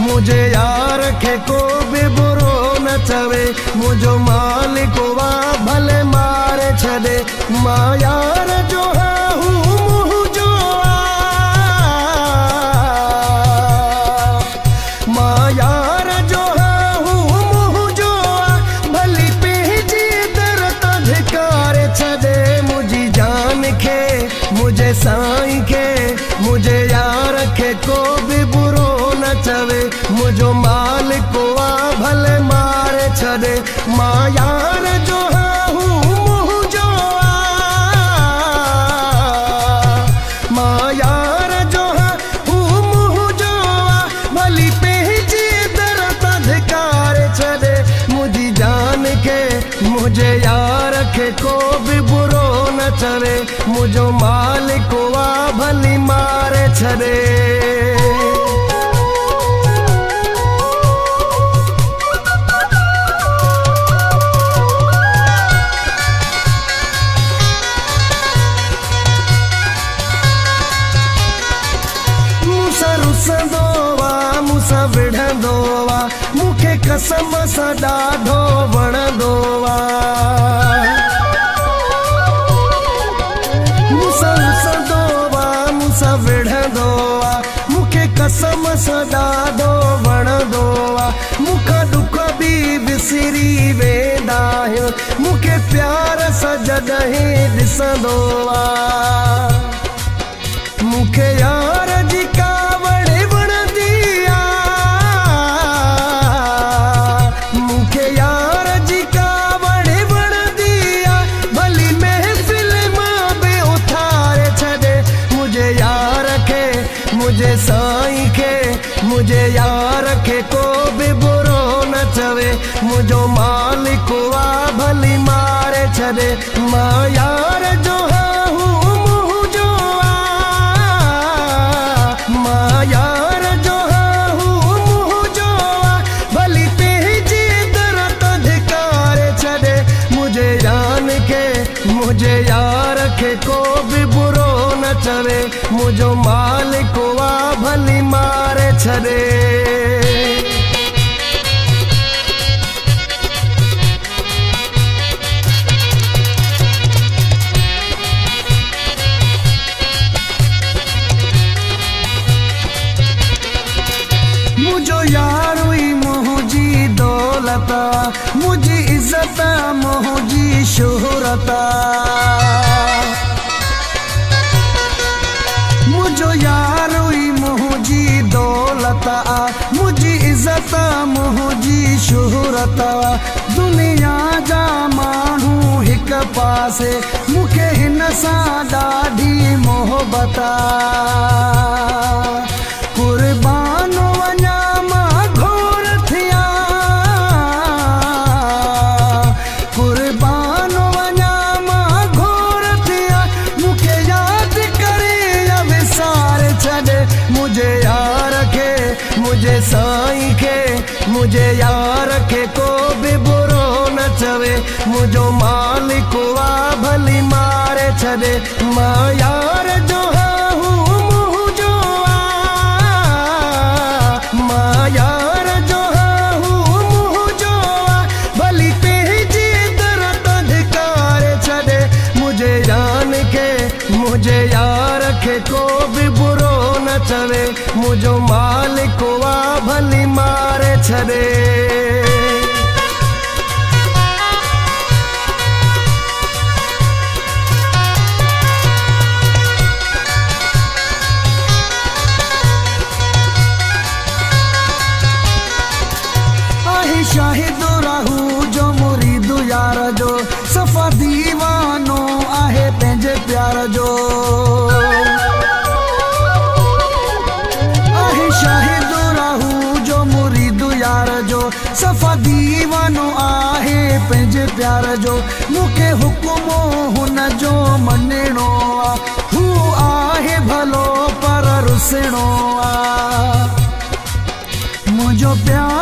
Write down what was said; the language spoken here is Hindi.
मुझे यार खे को भी बुरो न चवे, मुझो मालिक वा भले मारे छदे। मां यार जो हूँ मुँह जो मां यार जो हूँ मुँह जो भली पंहिंजी दर अधिकार छदे। मुझी जान खे मुझे साईं खे मुझे यार खे को भी बुरो न चवे, मुझो मालिक वा भले मारे छदे। मां यार जो हूँ मुँह जो मां यार जो हूँ मुँह जो भली पंहिंजी दर अधिकार छदे। मुझी जान खे मुझे यार खे को भी बुरो न चवे, मुझो मालिक वा भली मारे छदे। मूंसां विढ़ंदो वा, मूंखे कसम सां ॾाढो वणंदो वा। मूंसां रुसंदो वा, मूंसां विढ़ंदो वा, मूंखे कसम सां ॾाढो वणंदो वा। मूंखां ॾुख बि विसरी वेंदा आहियूं, मूंखे प्यार सां जॾहिं ॾिसंदो वा। मूंखे यार जी कावड़ वणंदी आ, मूंखे यार जी कावड़ वणंदी आ, भली महफ़िल मां बि उथारे छॾे। मुझे यार खे मुझे साईं खे मुझे यार खे को भी बुरो न चवे, मुझो मालिक वा भली मारे छॾे। मां यार जो यार जो हूँ मुँह जो भली पंहिंजी दर अधिकार छॾे। मुझे जान खे मुझे यार खे को भी बुरो न चवे, मुझो मालिक वा भली मारे छॾे। मुझो यार हुई मुझी दौलत, मुझी इज्जत मुझी शोहरत। मुझो यार हुई मुझी दौलत, मुझी इज्जत मुझी शोहरत। दुनिया जा माण्हू हिक पासे, मूंखे हिन सां ॾाढी मोहबत। कुर्बान वञा मां घोर थिया, कुर्बान वञा मां घोर थिया, मूंखे यादि करे या विसार छॾे। मुझे यार खे मुझे साईं खे मुझे यार खे को भी बुरो न चवे, मुझो मालिक वा भली मारे छॾे। मां यार जो हूँ मुँह जो मां यार जो हूँ मुँह जो भली पंहिंजी दर अधिकार छॾे। मुझे जान खे मुझे यार खे को भी बुरो न चवे, मुझो मालिक वा भली मारे छॾे। शाहिद रहू जो मुरीद यार जो, सफ़ा दीवानो आहे पंहिंजे प्यार जो। आहे शाहिद रहू जो मुरीद यार जो, सफ़ा दीवानो आहे पंहिंजे प्यार जो। मूंखे हुकुमो हुन जो मञणो आ, हू आहे भलो पर रुसणो आ। मुंहिंजो प्यार